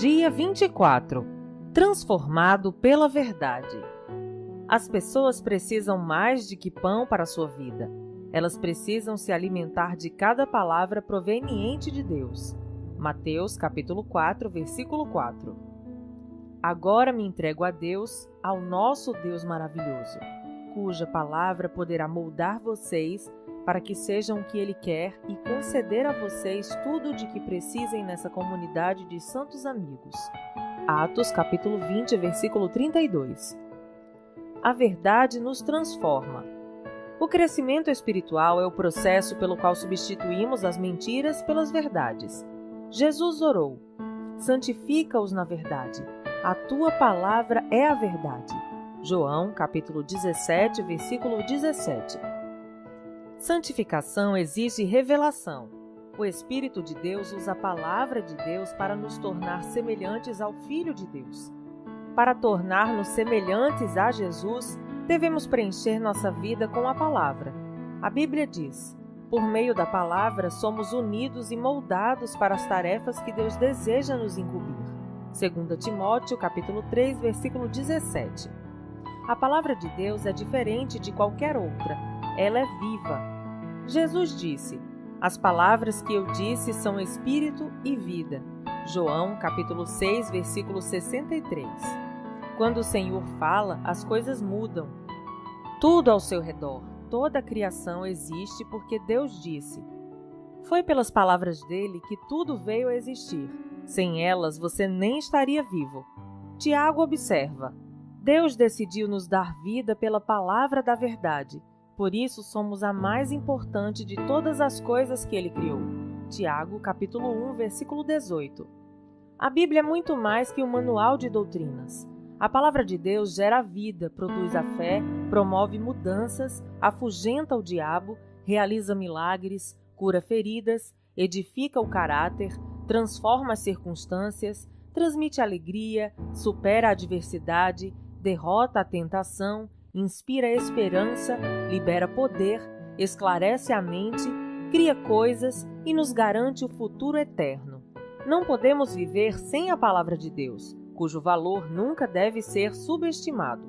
Dia 24. Transformado pela verdade. As pessoas precisam mais de que pão para a sua vida. Elas precisam se alimentar de cada palavra proveniente de Deus. Mateus capítulo 4, versículo 4. Agora me entrego a Deus, ao nosso Deus maravilhoso, cuja palavra poderá moldar vocês para que sejam o que Ele quer e conceder a vocês tudo de que precisem nessa comunidade de santos amigos. Atos capítulo 20, versículo 32. A verdade nos transforma. O crescimento espiritual é o processo pelo qual substituímos as mentiras pelas verdades. Jesus orou: santifica-os na verdade. A tua palavra é a verdade. João, capítulo 17, versículo 17. Santificação exige revelação. O Espírito de Deus usa a palavra de Deus para nos tornar semelhantes ao Filho de Deus. Para tornar-nos semelhantes a Jesus, devemos preencher nossa vida com a palavra. A Bíblia diz: por meio da palavra somos unidos e moldados para as tarefas que Deus deseja nos incumbir. 2 Timóteo, capítulo 3, versículo 17. A palavra de Deus é diferente de qualquer outra. Ela é viva. Jesus disse: as palavras que eu disse são espírito e vida. João, capítulo 6, versículo 63. Quando o Senhor fala, as coisas mudam. Tudo ao seu redor, toda a criação existe porque Deus disse. Foi pelas palavras dele que tudo veio a existir. Sem elas, você nem estaria vivo. Tiago observa: Deus decidiu nos dar vida pela palavra da verdade. Por isso, somos a mais importante de todas as coisas que ele criou. Tiago, capítulo 1, versículo 18. A Bíblia é muito mais que um manual de doutrinas. A palavra de Deus gera vida, produz a fé, promove mudanças, afugenta o diabo, realiza milagres, cura feridas, edifica o caráter, transforma as circunstâncias, transmite alegria, supera a adversidade, derrota a tentação, inspira esperança, libera poder, esclarece a mente, cria coisas e nos garante o futuro eterno. Não podemos viver sem a palavra de Deus, cujo valor nunca deve ser subestimado.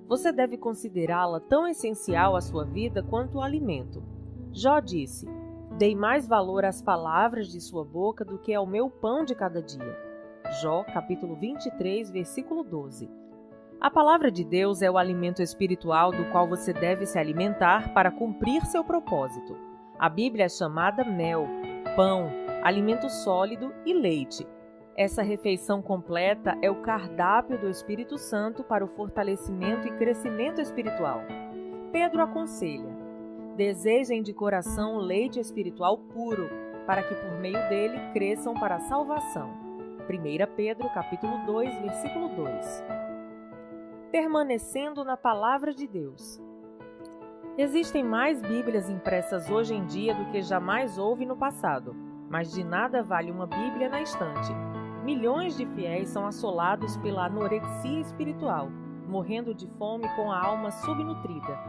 Você deve considerá-la tão essencial à sua vida quanto o alimento. Jó disse: dei mais valor às palavras de sua boca do que ao meu pão de cada dia. Jó, capítulo 23, versículo 12. A palavra de Deus é o alimento espiritual do qual você deve se alimentar para cumprir seu propósito. A Bíblia é chamada mel, pão, alimento sólido e leite. Essa refeição completa é o cardápio do Espírito Santo para o fortalecimento e crescimento espiritual. Pedro aconselha: desejem de coração o leite espiritual puro, para que por meio dele cresçam para a salvação. 1 Pedro capítulo 2, versículo 2. Permanecendo na palavra de Deus. Existem mais Bíblias impressas hoje em dia do que jamais houve no passado, mas de nada vale uma Bíblia na estante. Milhões de fiéis são assolados pela anorexia espiritual, morrendo de fome com a alma subnutrida.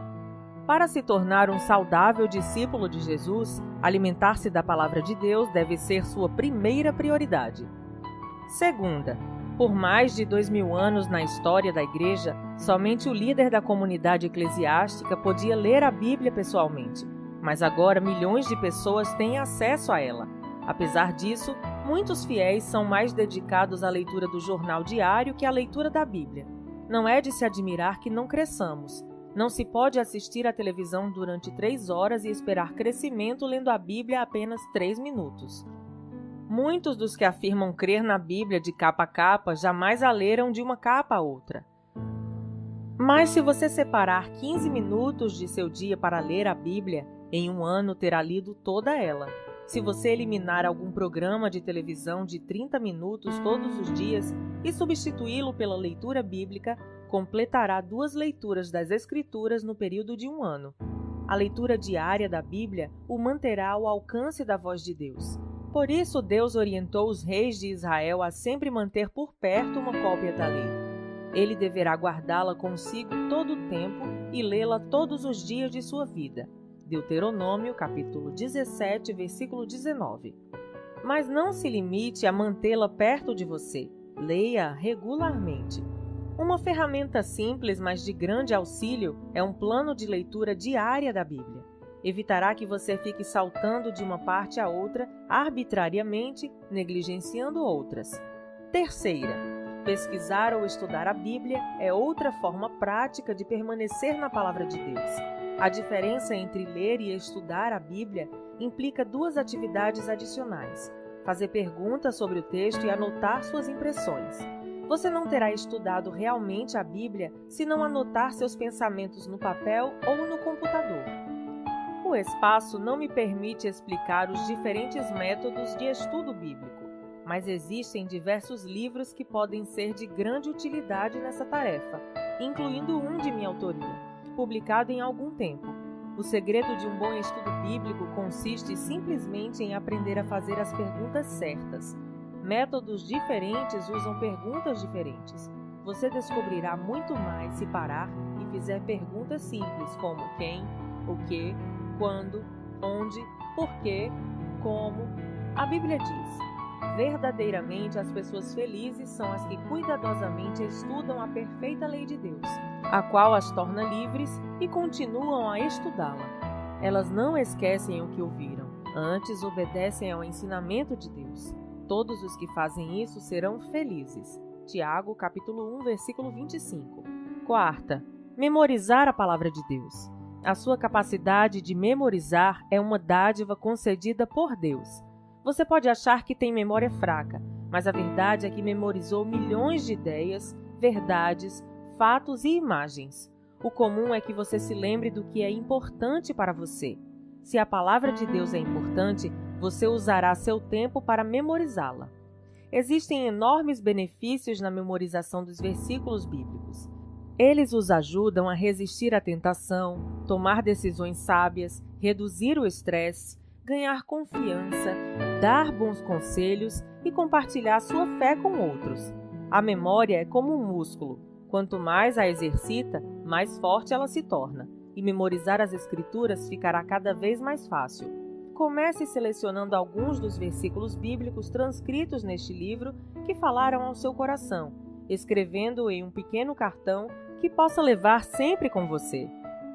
Para se tornar um saudável discípulo de Jesus, alimentar-se da palavra de Deus deve ser sua primeira prioridade. Segunda, por mais de 2000 anos na história da Igreja, somente o líder da comunidade eclesiástica podia ler a Bíblia pessoalmente, mas agora milhões de pessoas têm acesso a ela. Apesar disso, muitos fiéis são mais dedicados à leitura do jornal diário que à leitura da Bíblia. Não é de se admirar que não cresçamos. Não se pode assistir à televisão durante 3 horas e esperar crescimento lendo a Bíblia apenas 3 minutos. Muitos dos que afirmam crer na Bíblia de capa a capa jamais a leram de uma capa a outra. Mas se você separar 15 minutos de seu dia para ler a Bíblia, em um ano terá lido toda ela. Se você eliminar algum programa de televisão de 30 minutos todos os dias e substituí-lo pela leitura bíblica, completará 2 leituras das Escrituras no período de um ano. A leitura diária da Bíblia o manterá ao alcance da voz de Deus. Por isso, Deus orientou os reis de Israel a sempre manter por perto uma cópia da lei. Ele deverá guardá-la consigo todo o tempo e lê-la todos os dias de sua vida. Deuteronômio, capítulo 17, versículo 19. Mas não se limite a mantê-la perto de você. Leia regularmente. Uma ferramenta simples, mas de grande auxílio, é um plano de leitura diária da Bíblia. Evitará que você fique saltando de uma parte a outra arbitrariamente, negligenciando outras. Terceira, pesquisar ou estudar a Bíblia é outra forma prática de permanecer na Palavra de Deus. A diferença entre ler e estudar a Bíblia implica duas atividades adicionais: fazer perguntas sobre o texto e anotar suas impressões. Você não terá estudado realmente a Bíblia se não anotar seus pensamentos no papel ou no computador. O espaço não me permite explicar os diferentes métodos de estudo bíblico, mas existem diversos livros que podem ser de grande utilidade nessa tarefa, incluindo um de minha autoria, publicado em algum tempo. O segredo de um bom estudo bíblico consiste simplesmente em aprender a fazer as perguntas certas. Métodos diferentes usam perguntas diferentes. Você descobrirá muito mais se parar e fizer perguntas simples como quem, o que, quando, onde, porquê, como. A Bíblia diz: verdadeiramente as pessoas felizes são as que cuidadosamente estudam a perfeita lei de Deus, a qual as torna livres e continuam a estudá-la. Elas não esquecem o que ouviram, antes obedecem ao ensinamento de Deus. Todos os que fazem isso serão felizes. Tiago, capítulo 1, versículo 25. Quarta, memorizar a palavra de Deus. A sua capacidade de memorizar é uma dádiva concedida por Deus. Você pode achar que tem memória fraca, mas a verdade é que memorizou milhões de ideias, verdades, fatos e imagens. O comum é que você se lembre do que é importante para você. Se a palavra de Deus é importante, você usará seu tempo para memorizá-la. Existem enormes benefícios na memorização dos versículos bíblicos. Eles os ajudam a resistir à tentação, tomar decisões sábias, reduzir o estresse, ganhar confiança, dar bons conselhos e compartilhar sua fé com outros. A memória é como um músculo. Quanto mais a exercita, mais forte ela se torna, e memorizar as Escrituras ficará cada vez mais fácil. Comece selecionando alguns dos versículos bíblicos transcritos neste livro que falaram ao seu coração, escrevendo-o em um pequeno cartão que possa levar sempre com você.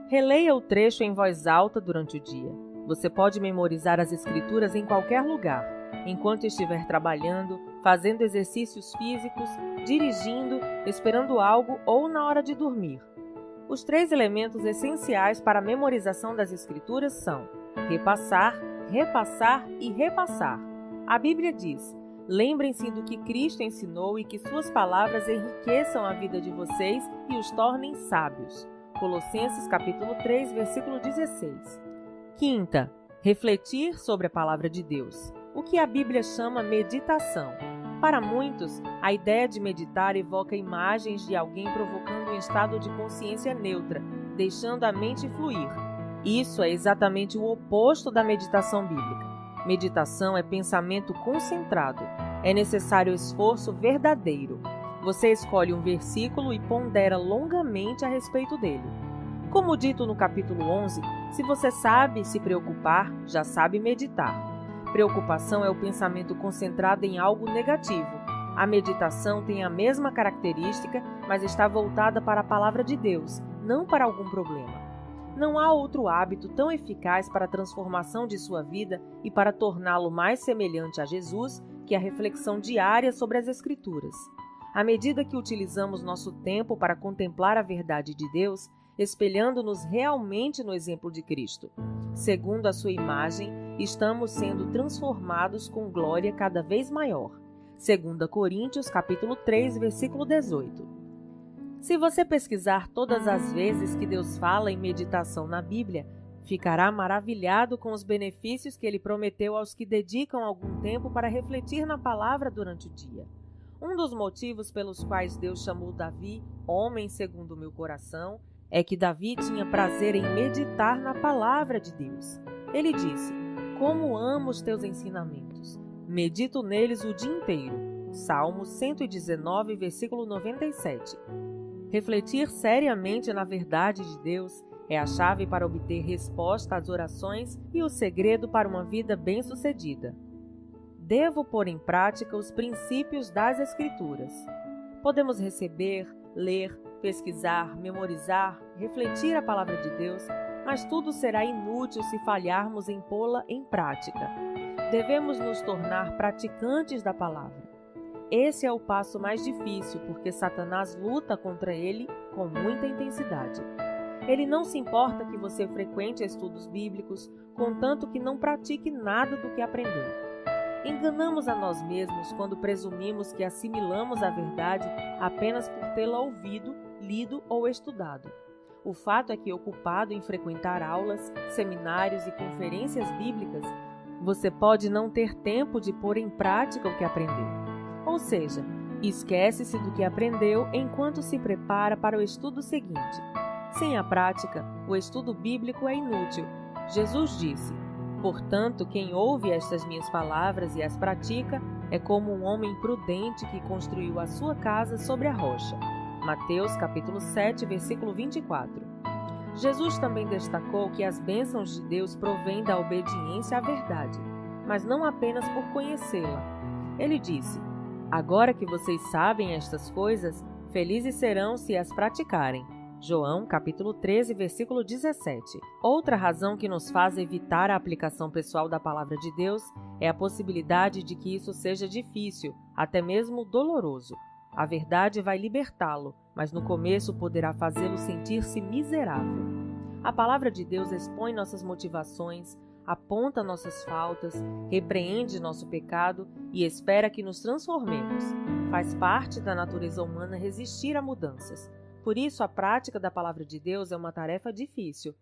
Releia o trecho em voz alta durante o dia. Você pode memorizar as Escrituras em qualquer lugar, enquanto estiver trabalhando, fazendo exercícios físicos, dirigindo, esperando algo ou na hora de dormir. Os 3 elementos essenciais para a memorização das Escrituras são repassar, repassar e repassar. A Bíblia diz: lembrem-se do que Cristo ensinou e que suas palavras enriqueçam a vida de vocês e os tornem sábios. Colossenses capítulo 3, versículo 16. Quinta, refletir sobre a palavra de Deus. O que a Bíblia chama meditação. Para muitos, a ideia de meditar evoca imagens de alguém provocando um estado de consciência neutra, deixando a mente fluir. Isso é exatamente o oposto da meditação bíblica. Meditação é pensamento concentrado. É necessário esforço verdadeiro. Você escolhe um versículo e pondera longamente a respeito dele. Como dito no capítulo 11, se você sabe se preocupar, já sabe meditar. Preocupação é o pensamento concentrado em algo negativo. A meditação tem a mesma característica, mas está voltada para a palavra de Deus, não para algum problema. Não há outro hábito tão eficaz para a transformação de sua vida e para torná-lo mais semelhante a Jesus que a reflexão diária sobre as Escrituras. À medida que utilizamos nosso tempo para contemplar a verdade de Deus, espelhando-nos realmente no exemplo de Cristo, segundo a sua imagem, estamos sendo transformados com glória cada vez maior. 2 Coríntios, capítulo 3, versículo 18. Se você pesquisar todas as vezes que Deus fala em meditação na Bíblia, ficará maravilhado com os benefícios que Ele prometeu aos que dedicam algum tempo para refletir na palavra durante o dia. Um dos motivos pelos quais Deus chamou Davi, homem segundo o meu coração, é que Davi tinha prazer em meditar na palavra de Deus. Ele disse: como amo os teus ensinamentos, medito neles o dia inteiro. Salmo 119, versículo 97. Refletir seriamente na verdade de Deus é a chave para obter resposta às orações e o segredo para uma vida bem-sucedida. Devo pôr em prática os princípios das Escrituras. Podemos receber, ler, pesquisar, memorizar, refletir a palavra de Deus, mas tudo será inútil se falharmos em pô-la em prática. Devemos nos tornar praticantes da palavra. Esse é o passo mais difícil, porque Satanás luta contra ele com muita intensidade. Ele não se importa que você frequente estudos bíblicos, contanto que não pratique nada do que aprendeu. Enganamos a nós mesmos quando presumimos que assimilamos a verdade apenas por tê-la ouvido, lido ou estudado. O fato é que, ocupado em frequentar aulas, seminários e conferências bíblicas, você pode não ter tempo de pôr em prática o que aprendeu. Ou seja, esquece-se do que aprendeu enquanto se prepara para o estudo seguinte. Sem a prática, o estudo bíblico é inútil. Jesus disse: "Portanto, quem ouve estas minhas palavras e as pratica é como um homem prudente que construiu a sua casa sobre a rocha." Mateus capítulo 7, versículo 24. Jesus também destacou que as bênçãos de Deus provêm da obediência à verdade, mas não apenas por conhecê-la. Ele disse: "Agora que vocês sabem estas coisas, felizes serão se as praticarem." João, capítulo 13, versículo 17. Outra razão que nos faz evitar a aplicação pessoal da palavra de Deus é a possibilidade de que isso seja difícil, até mesmo doloroso. A verdade vai libertá-lo, mas no começo poderá fazê-lo sentir-se miserável. A palavra de Deus expõe nossas motivações, aponta nossas faltas, repreende nosso pecado e espera que nos transformemos. Faz parte da natureza humana resistir a mudanças. Por isso, a prática da palavra de Deus é uma tarefa difícil.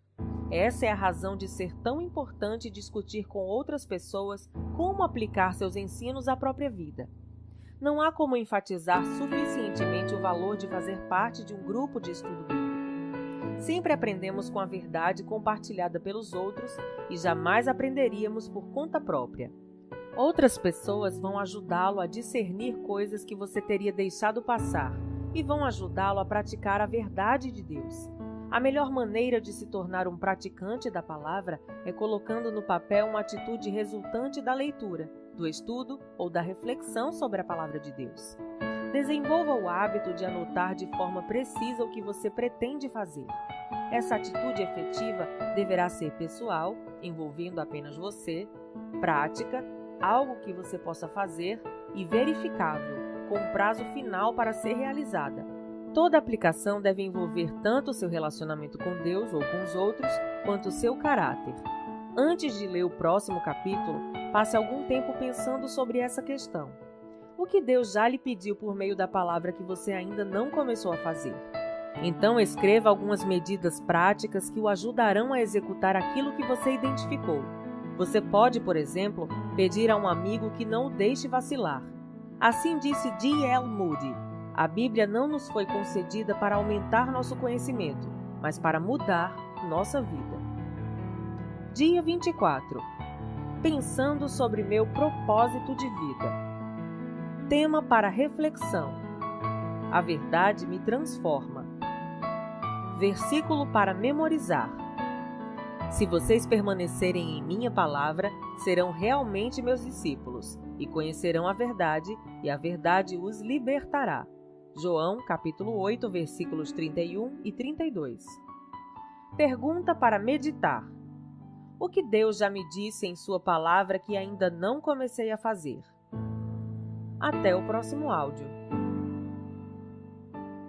Essa é a razão de ser tão importante discutir com outras pessoas como aplicar seus ensinos à própria vida. Não há como enfatizar suficientemente o valor de fazer parte de um grupo de estudo bíblico. Sempre aprendemos com a verdade compartilhada pelos outros e jamais aprenderíamos por conta própria. Outras pessoas vão ajudá-lo a discernir coisas que você teria deixado passar e vão ajudá-lo a praticar a verdade de Deus. A melhor maneira de se tornar um praticante da palavra é colocando no papel uma atitude resultante da leitura, do estudo ou da reflexão sobre a palavra de Deus. Desenvolva o hábito de anotar de forma precisa o que você pretende fazer. Essa atitude efetiva deverá ser pessoal, envolvendo apenas você, prática, algo que você possa fazer e verificável, com um prazo final para ser realizada. Toda aplicação deve envolver tanto o seu relacionamento com Deus ou com os outros, quanto o seu caráter. Antes de ler o próximo capítulo, passe algum tempo pensando sobre essa questão. O que Deus já lhe pediu por meio da palavra que você ainda não começou a fazer? Então escreva algumas medidas práticas que o ajudarão a executar aquilo que você identificou. Você pode, por exemplo, pedir a um amigo que não o deixe vacilar. Assim disse D.L. Moody: "A Bíblia não nos foi concedida para aumentar nosso conhecimento, mas para mudar nossa vida." Dia 24. Pensando sobre meu propósito de vida. Tema para reflexão: a verdade me transforma. Versículo para memorizar: se vocês permanecerem em minha palavra, serão realmente meus discípulos, e conhecerão a verdade, e a verdade os libertará. João, capítulo 8, versículos 31 e 32. Pergunta para meditar: o que Deus já me disse em sua palavra que ainda não comecei a fazer? Até o próximo áudio.